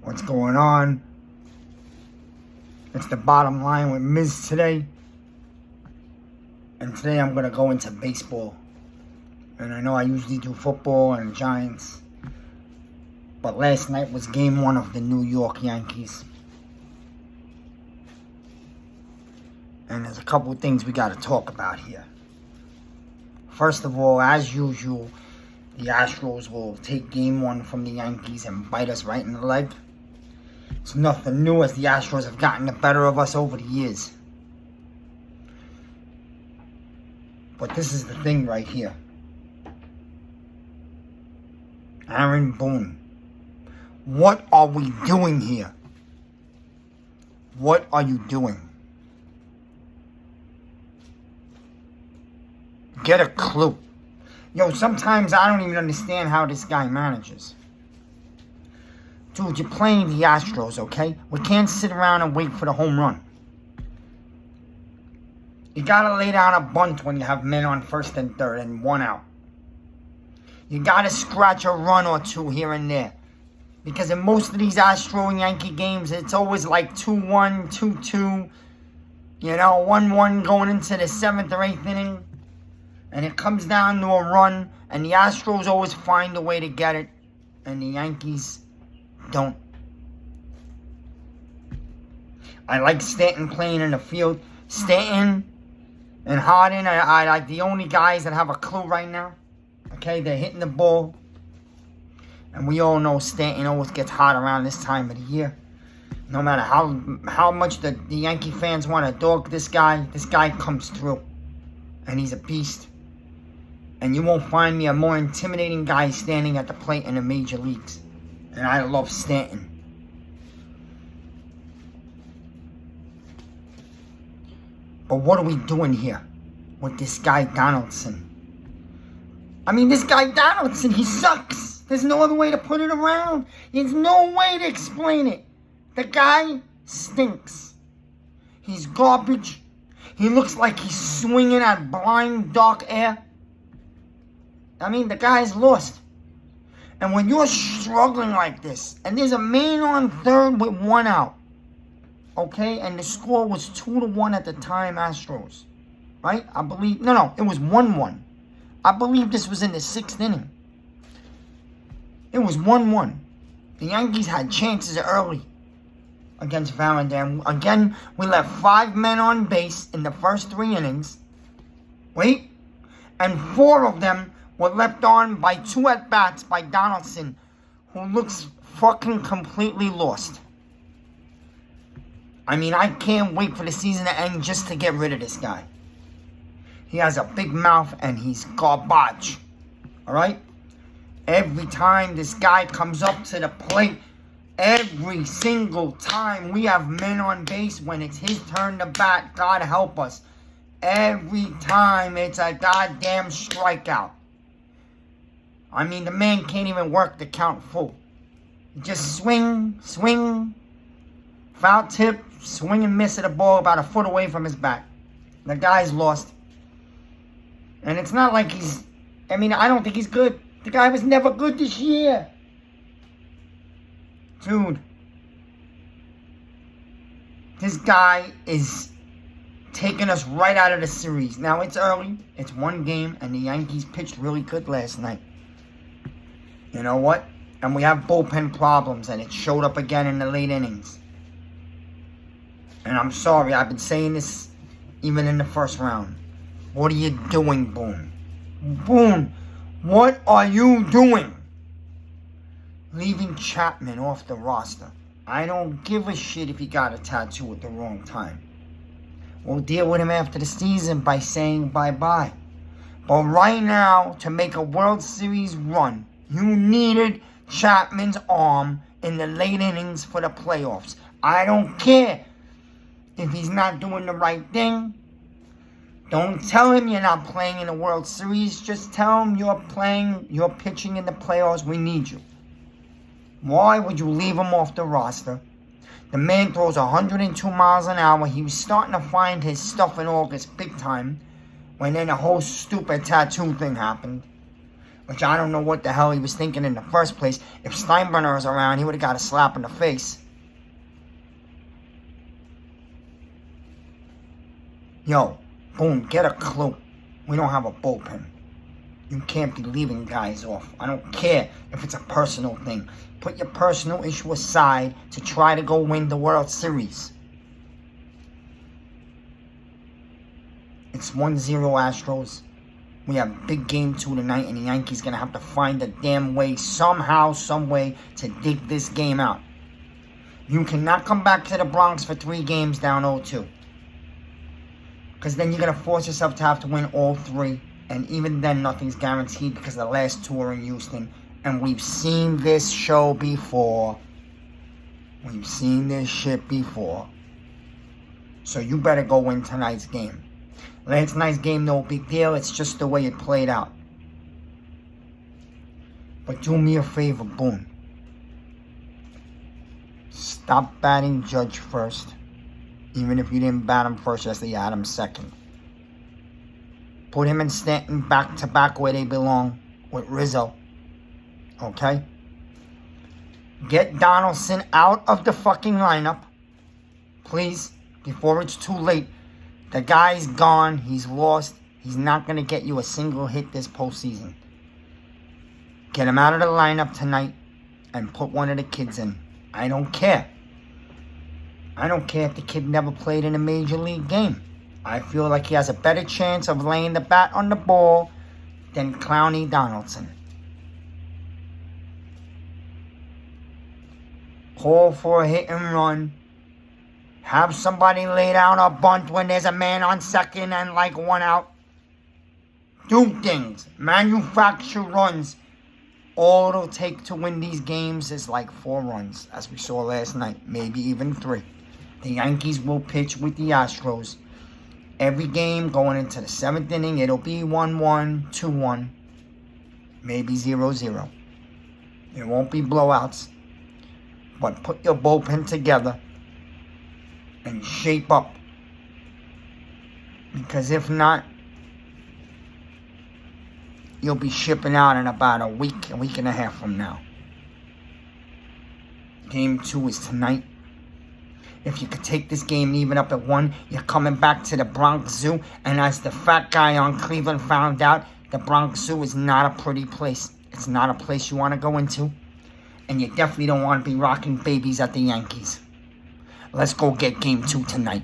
what's going on. It's the bottom line with Miz today. And today I'm going to go into baseball. And I know I usually do football and Giants. But last night was game 1 of the New York Yankees. And there's a couple of things we got to talk about here. First of all, as usual, the Astros will take game 1 from the Yankees and bite us right in the leg. It's nothing new as the Astros have gotten the better of us over the years. But this is the thing right here. Aaron Boone. What are we doing here? What are you doing? Get a clue. Yo, sometimes I don't even understand how this guy manages. Dude, you're playing the Astros, okay? We can't sit around and wait for the home run. You gotta lay down a bunt when you have men on first and third and 1 out. You gotta scratch a run or 2 here and there. Because in most of these Astro and Yankee games, it's always like 2-1, 2-2. 1-1 going into the 7th or 8th inning. And it comes down to a run. And the Astros always find a way to get it. And the Yankees don't. I like Stanton playing in the field. Stanton and Harden are like the only guys that have a clue right now. Okay, they're hitting the ball. And we all know Stanton always gets hot around this time of the year. No matter how much the Yankee fans want to dog this guy comes through. And he's a beast. And you won't find me a more intimidating guy standing at the plate in the major leagues. And I love Stanton. But what are we doing here with this guy Donaldson? I mean, this guy Donaldson, he sucks. There's no other way to put it around. There's no way to explain it. The guy stinks. He's garbage. He looks like he's swinging at blind, dark air. I mean, the guy's lost. And when you're struggling like this, and there's a man on third with 1 out, okay, and the score was 2-1 at the time, Astros, right? I believe, no, it was 1-1. I believe this was in the 6th inning. It was 1-1. The Yankees had chances early against Valentine. Again, we left 5 men on base in the first 3 innings. Wait. And 4 of them were left on by 2 at-bats by Donaldson, who looks fucking completely lost. I mean, I can't wait for the season to end just to get rid of this guy. He has a big mouth and he's garbage. Alright? Every time this guy comes up to the plate, every single time we have men on base when it's his turn to bat, God help us. Every time it's a goddamn strikeout. I mean, the man can't even work the count full. He just swing, foul tip, swing and miss at a ball about a foot away from his bat. The guy's lost. And it's not like I don't think he's good. The guy was never good this year. Dude. This guy is taking us right out of the series. Now, it's early. It's 1 game. And the Yankees pitched really good last night. You know what? And we have bullpen problems. And it showed up again in the late innings. And I'm sorry. I've been saying this even in the first round. What are you doing, Boone? Boone, what are you doing? Leaving Chapman off the roster. I don't give a shit if he got a tattoo at the wrong time. We'll deal with him after the season by saying bye-bye. But right now, to make a World Series run, you needed Chapman's arm in the late innings for the playoffs. I don't care if he's not doing the right thing. Don't tell him you're not playing in the World Series. Just tell him you're pitching in the playoffs. We need you. Why would you leave him off the roster? The man throws 102 miles an hour. He was starting to find his stuff in August big time. When then the whole stupid tattoo thing happened. which I don't know what the hell he was thinking in the first place. If Steinbrenner was around, he would have got a slap in the face. Yo, Boone, get a clue. We don't have a bullpen. You can't be leaving guys off. I don't care if it's a personal thing. Put your personal issue aside to try to go win the World Series. It's 1-0 Astros. We have big game 2 tonight, and the Yankees going to have to find a damn way, somehow, some way, to dig this game out. You cannot come back to the Bronx for 3 games down 0-2. Because then you're going to force yourself to have to win all 3. And even then, nothing's guaranteed because the last 2 are in Houston. And we've seen this show before. We've seen this shit before. So you better go win tonight's game. Last night's game, no big deal. It's just the way it played out. But do me a favor, Boone. Stop batting Judge first. Even if you didn't bat him first, yesterday, you had him second. Put him and Stanton back-to-back where they belong with Rizzo. Okay? Get Donaldson out of the fucking lineup. Please, before it's too late. The guy's gone. He's lost. He's not going to get you a single hit this postseason. Get him out of the lineup tonight and put one of the kids in. I don't care. I don't care if the kid never played in a major league game. I feel like he has a better chance of laying the bat on the ball than Clowney Donaldson. Call for a hit and run. Have somebody lay down a bunt when there's a man on second and like 1 out. Do things. Manufacture runs. All it'll take to win these games is like 4 runs, as we saw last night. Maybe even 3. The Yankees will pitch with the Astros. Every game going into the 7th inning, it'll be 1-1, 2-1. Maybe 0-0. It won't be blowouts. But put your bullpen together. And shape up. Because if not, you'll be shipping out in about a week and a half from now. Game 2 is tonight. If you could take this game even up at 1, you're coming back to the Bronx Zoo. And as the fat guy on Cleveland found out, the Bronx Zoo is not a pretty place. It's not a place you want to go into. And you definitely don't want to be rocking babies at the Yankees. Let's go get game 2 tonight.